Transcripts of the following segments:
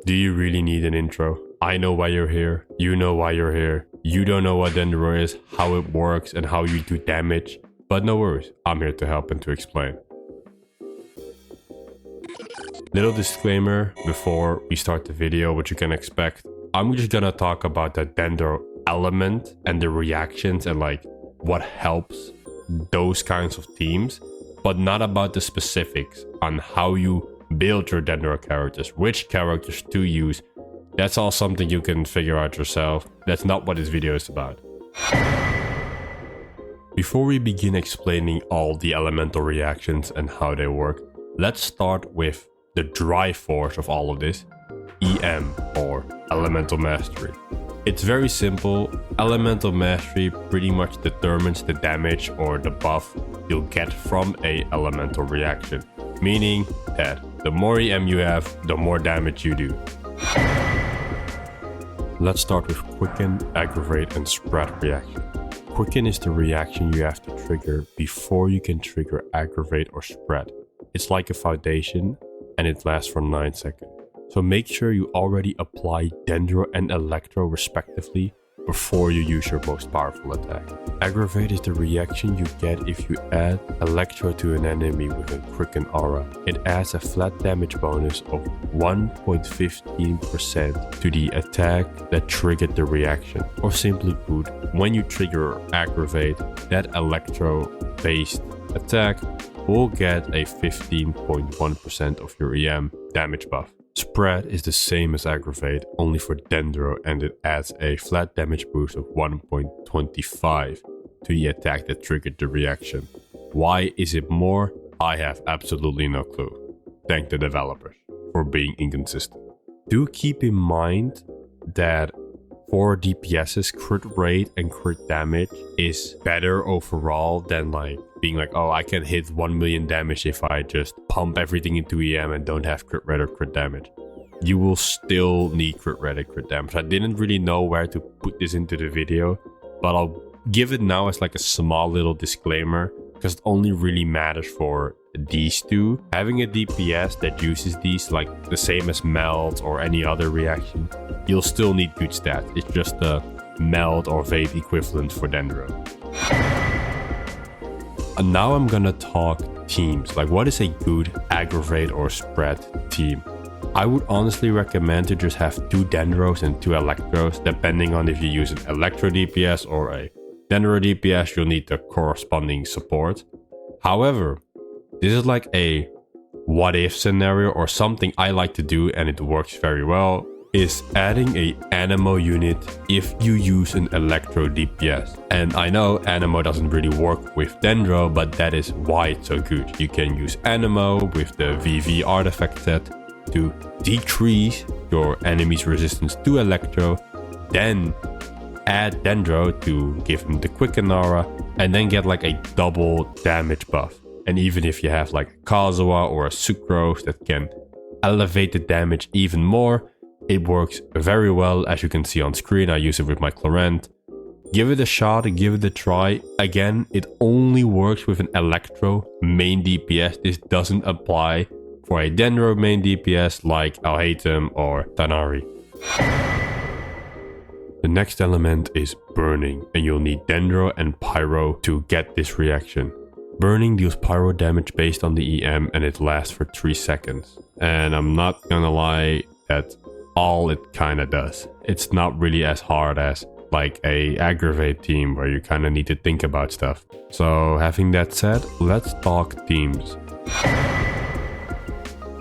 Do you really need an intro? I know why you're here. You know why you're here. You don't know what dendro is, how it works, and how you do damage. But no worries, I'm here to help and to explain. Little disclaimer before we start the video, what you can expect. I'm just gonna talk about the dendro element and the reactions and like what helps those kinds of teams, but not about the specifics on how you build your dendro characters, which characters to use. That's all something you can figure out yourself. That's not what this video is about. Before we begin explaining all the elemental reactions and how they work, let's start with the drive force of all of this, EM or Elemental Mastery. It's very simple. Elemental Mastery pretty much determines the damage or the buff you'll get from a elemental reaction. Meaning that the more EM you have, the more damage you do. Let's start with Quicken, Aggravate, and Spread reaction. Quicken is the reaction you have to trigger before you can trigger Aggravate or Spread. It's like a foundation and it lasts for 9 seconds. So make sure you already apply Dendro and Electro respectively before you use your most powerful attack. Aggravate is the reaction you get if you add Electro to an enemy with a Quicken aura. It adds a flat damage bonus of 1.15% to the attack that triggered the reaction. Or simply put, when you trigger Aggravate, that Electro based attack will get a 15.1% of your EM damage buff. Spread is the same as Aggravate, only for Dendro, and it adds a flat damage boost of 1.25 to the attack that triggered the reaction. Why is it more? I have absolutely no clue. Thank the developers for being inconsistent. Do keep in mind that for DPS's crit rate and crit damage is better overall than like being like, oh, I can hit 1 million damage if I just pump everything into EM and don't have crit rate or crit damage. You will still need crit rate and crit damage. I didn't really know where to put this into the video, but I'll give it now as like a small little disclaimer because it only really matters for these two. Having a DPS that uses these like the same as melt or any other reaction, you'll still need good stats. It's just the melt or vape equivalent for Dendro. And now I'm gonna talk teams. Like what is a good Aggravate or Spread team? I would honestly recommend to just have 2 Dendros and 2 Electros, depending on if you use an Electro DPS or a Dendro DPS, you'll need the corresponding support. However, this is like a what if scenario or something I like to do and it works very well, is adding a Anemo unit if you use an Electro DPS. And I know Anemo doesn't really work with Dendro, but that is why it's so good. You can use Anemo with the VV artifact set to decrease your enemy's resistance to Electro, then add Dendro to give him the Quicken aura, and then get like a double damage buff. And even if you have like a Kazuha or a Sucrose that can elevate the damage even more, it works very well. As you can see on screen, I use it with my Clorant. Give it a shot and give it a try. Again, it only works with an Electro main DPS. This doesn't apply for a Dendro main DPS like Alhaitham or Tanari. The next element is Burning, and you'll need Dendro and Pyro to get this reaction. Burning deals pyro damage based on the EM and it lasts for 3 seconds. And I'm not gonna lie, that's all it kinda does. It's not really as hard as like a Aggravate team where you kinda need to think about stuff. So having that said, let's talk teams.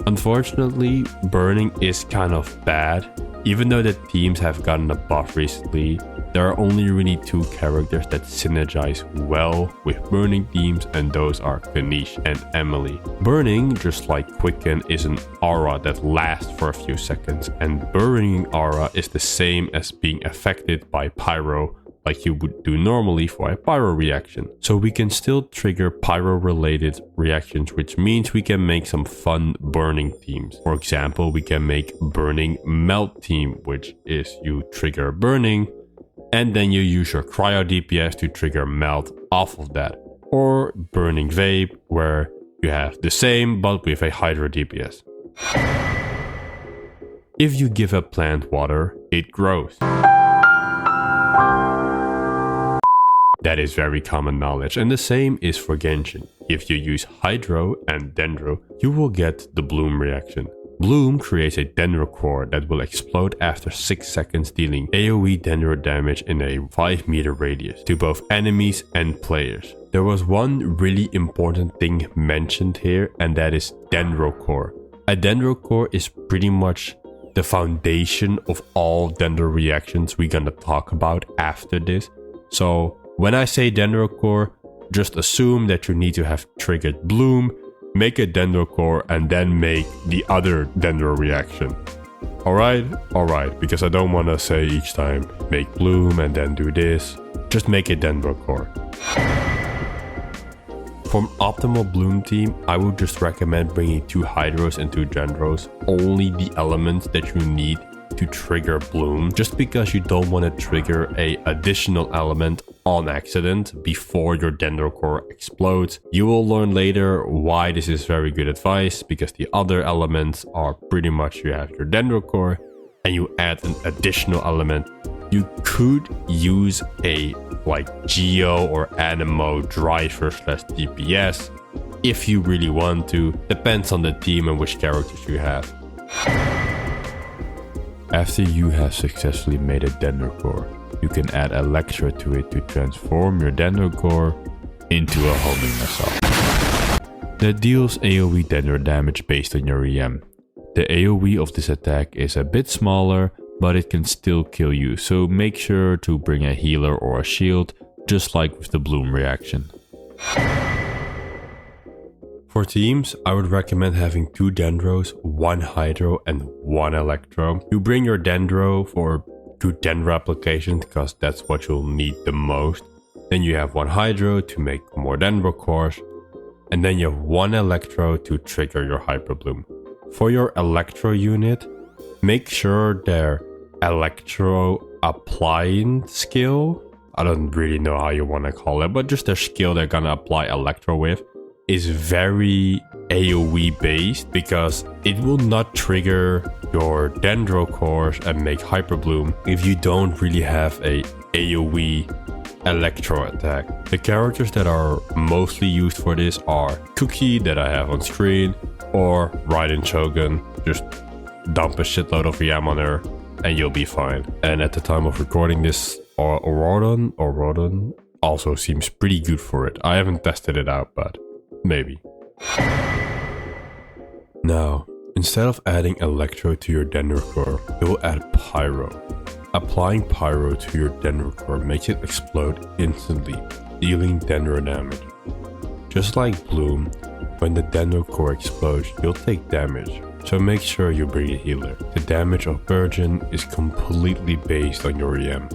Unfortunately, Burning is kind of bad. Even though the teams have gotten a buff recently, there are only really 2 characters that synergize well with Burning teams, and those are Ganesh and Emily. Burning, just like Quicken, is an aura that lasts for a few seconds, and Burning aura is the same as being affected by Pyro like you would do normally for a pyro reaction. So we can still trigger pyro related reactions, which means we can make some fun burning teams. For example, we can make burning melt team, which is you trigger burning and then you use your cryo DPS to trigger melt off of that. Or burning vape, where you have the same but with a hydro DPS. If you give a plant water, it grows. That is very common knowledge, and the same is for Genshin. If you use Hydro and Dendro, you will get the Bloom reaction. Bloom creates a dendro core that will explode after 6 seconds, dealing AoE dendro damage in a 5 meter radius to both enemies and players. There was one really important thing mentioned here, and that is dendro core. A dendro core is pretty much the foundation of all dendro reactions we're gonna talk about after this. So when I say dendro core, just assume that you need to have triggered Bloom, make a dendro core, and then make the other dendro reaction. Alright, because I don't want to say each time make Bloom and then do this. Just make a dendro core. For an optimal Bloom team, I would just recommend bringing 2 Hydros and 2 Dendros, only the elements that you need to trigger Bloom, just because you don't want to trigger a additional element on accident before your dendro core explodes. You will learn later why this is very good advice, because the other elements are pretty much you have your dendro core and you add an additional element. You could use a Geo or Animo driver / DPS if you really want to, depends on the team and which characters you have. After you have successfully made a dendro core, you can add Electro to it to transform your dendro core into a homing missile that deals AoE dendro damage based on your EM. The AoE of this attack is a bit smaller, but it can still kill you, so make sure to bring a healer or a shield, just like with the Bloom reaction. For teams, I would recommend having 2 Dendros, 1 Hydro and 1 Electro. You bring your Dendro for 2 Dendro applications because that's what you'll need the most. Then you have 1 Hydro to make more Dendro cores. And then you have 1 Electro to trigger your Hyper Bloom. For your Electro unit, make sure their Electro applying skill, I don't really know how you want to call it, but just their skill they're gonna apply Electro with, is very AoE based, because it will not trigger your dendro cores and make Hyper Bloom if you don't really have a AoE Electro attack. The characters that are mostly used for this are Cookie, that I have on screen, or Raiden Shogun. Just dump a shitload of EM on her and you'll be fine. And at the time of recording this, Rodon also seems pretty good for it. I haven't tested it out, but maybe. Now, instead of adding Electro to your dendro core, you will add Pyro. Applying Pyro to your dendro core makes it explode instantly, dealing dendro damage. Just like Bloom, when the dendro core explodes, you'll take damage, so make sure you bring a healer. The damage of Virgin is completely based on your EM.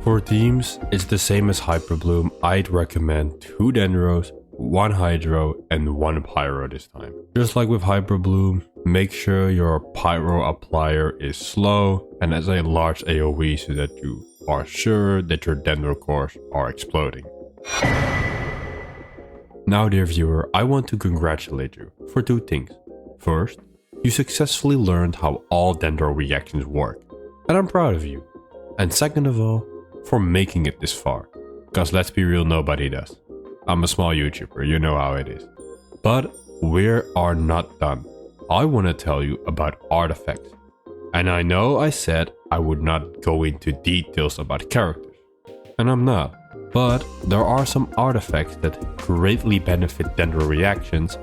For teams, it's the same as Hyper Bloom. I'd recommend 2 Dendros, 1 Hydro and 1 Pyro this time. Just like with Hyper Bloom, make sure your Pyro applier is slow and has a large AoE so that you are sure that your dendro cores are exploding. Now dear viewer, I want to congratulate you for 2 things. First, you successfully learned how all dendro reactions work, and I'm proud of you. And second of all, for making it this far, because let's be real, nobody does. I'm a small YouTuber, you know how it is. But we are not done. I want to tell you about artifacts. And I know I said I would not go into details about characters, and I'm not. But there are some artifacts that greatly benefit dendro reactions.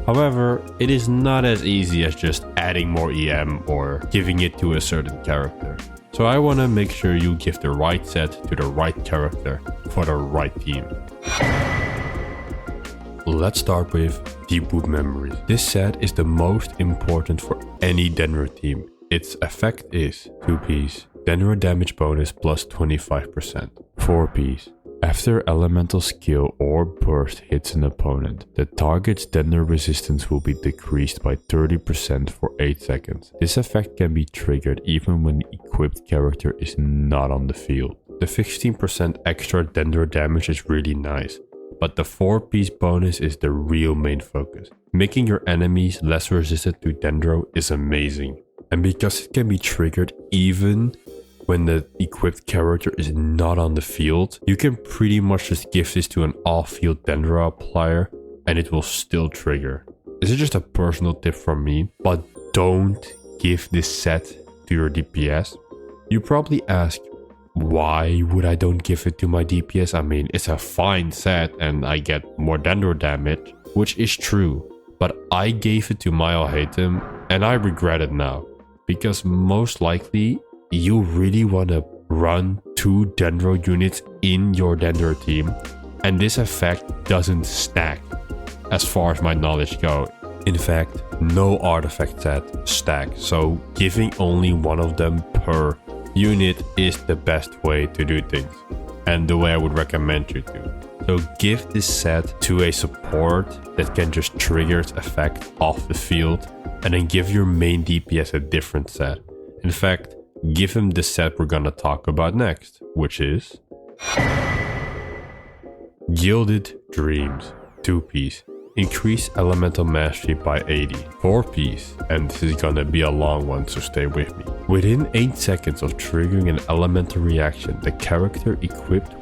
However, it is not as easy as just adding more EM or giving it to a certain character. So I want to make sure you give the right set to the right character for the right team. Let's start with Deep Boot Memories. This set is the most important for any dendro team. Its effect is 2-piece, dendro damage bonus plus 25%. 4-piece. After elemental skill or burst hits an opponent, the target's dendro resistance will be decreased by 30% for 8 seconds. This effect can be triggered even when the equipped character is not on the field. The 15% extra dendro damage is really nice, but the 4-piece bonus is the real main focus. Making your enemies less resistant to dendro is amazing. And because it can be triggered even when the equipped character is not on the field, you can pretty much just give this to an off-field dendro applier and it will still trigger. This is just a personal tip from me, but don't give this set to your DPS. You probably ask, why would I don't give it to my DPS? I mean, it's a fine set and I get more dendro damage, which is true. But I gave it to my Alhaitham and I regret it now. Because most likely, you really want to run 2 dendro units in your dendro team. And this effect doesn't stack, as far as my knowledge goes. In fact, no artifact set stacks. So giving only one of them per unit is the best way to do things. And the way I would recommend you to. So give this set to a support that can just trigger its effect off the field, and then give your main DPS a different set. In fact, give him the set we're gonna talk about next, which is Gilded Dreams. 2-piece. Increase elemental mastery by 80. 4-piece, and this is gonna be a long one, so stay with me. Within 8 seconds of triggering an elemental reaction, the character equipped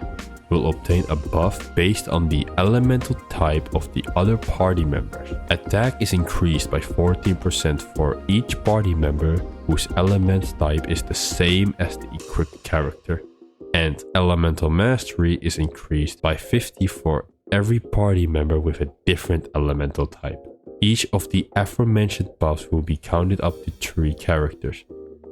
will obtain a buff based on the elemental type of the other party members. Attack is increased by 14% for each party member whose element type is the same as the equipped character. And elemental mastery is increased by 50 for every party member with a different elemental type. Each of the aforementioned buffs will be counted up to 3 characters.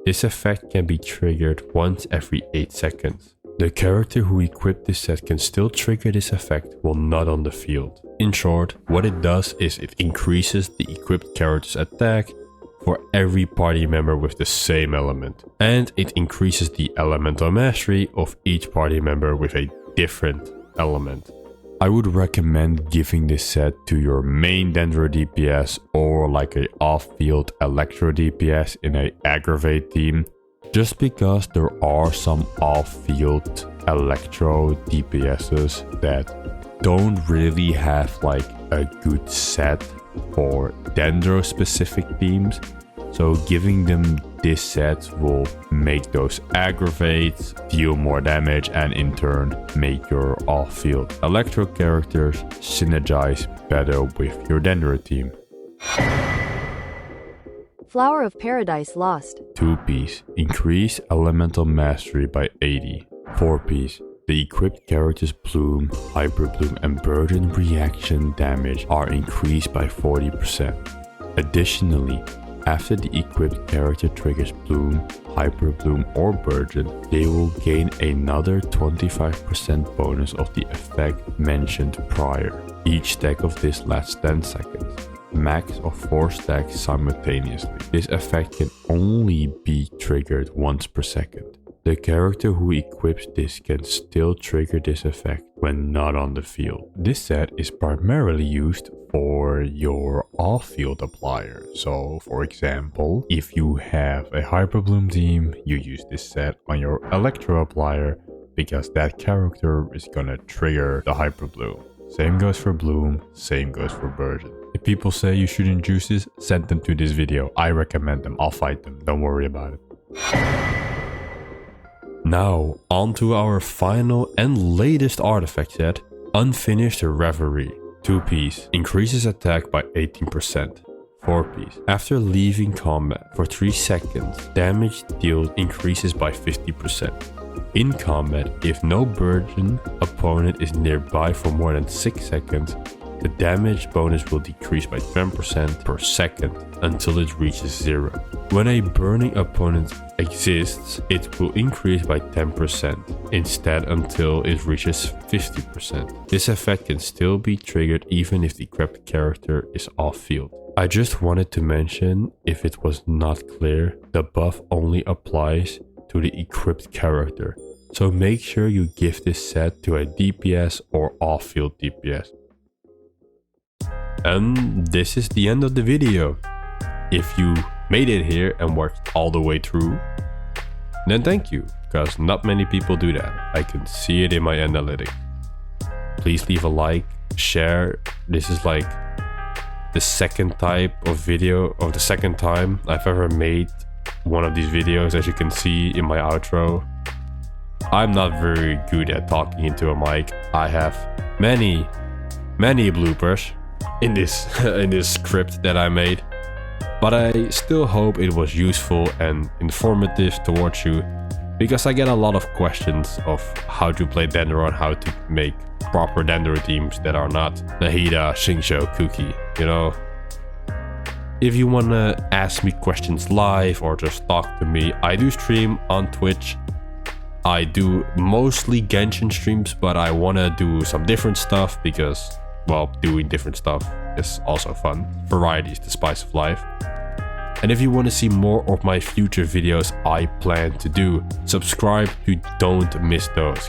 This effect can be triggered once every 8 seconds. The character who equipped this set can still trigger this effect while not on the field. In short, what it does is it increases the equipped character's attack for every party member with the same element. And it increases the elemental mastery of each party member with a different element. I would recommend giving this set to your main dendro DPS or like a off-field electro DPS in a aggravate team. Just because there are some off-field electro DPSs that don't really have like a good set for dendro specific teams. So giving them this set will make those aggravates deal more damage and in turn make your off-field electro characters synergize better with your dendro team. Flower of Paradise Lost. 2-piece. Increase elemental mastery by 80. 4-piece. The equipped character's Bloom, Hyper Bloom, and Burden reaction damage are increased by 40%. Additionally, after the equipped character triggers Bloom, Hyper Bloom, or Burden, they will gain another 25% bonus of the effect mentioned prior. Each stack of this lasts 10 seconds. Max of 4 stacks simultaneously. This effect can only be triggered once per second. The character who equips this can still trigger this effect when not on the field. This set is primarily used for your off-field applier. So for example, if you have a Hyper Bloom team, you use this set on your Electro applier because that character is gonna trigger the Hyper Bloom. Same goes for Bloom, same goes for Burden. If people say you shouldn't use this, send them to this video. I recommend them. I'll fight them. Don't worry about it. Now, on to our final and latest artifact set, Unfinished Reverie. 2-piece. Increases attack by 18%. 4-piece. After leaving combat for 3 seconds, damage dealt increases by 50%. In combat, if no burden opponent is nearby for more than 6 seconds, the damage bonus will decrease by 10% per second until it reaches 0. When a burning opponent exists, it will increase by 10% instead until it reaches 50%. This effect can still be triggered even if the equipped character is off-field. I just wanted to mention, if it was not clear, the buff only applies to the equipped character. So make sure you give this set to a DPS or off-field DPS. And this is the end of the video. If you made it here and watched all the way through, then thank you, because not many people do that. I can see it in my analytics. Please leave a like, share. This is like the second type of video, or the second time I've ever made one of these videos. As you can see in my outro, I'm not very good at talking into a mic. I have many bloopers in this in this script that I made, but I still hope it was useful and informative towards you, because I get a lot of questions of how to play Dendro and how to make proper Dendro teams that are not Nahida, Shinsho, Kuki, you know. If you wanna ask me questions live or just talk to me, I do stream on Twitch. I do mostly Genshin streams, but I wanna do some different stuff because, well, doing different stuff is also fun. Variety is the spice of life. And if you want to see more of my future videos I plan to do, subscribe to don't miss those.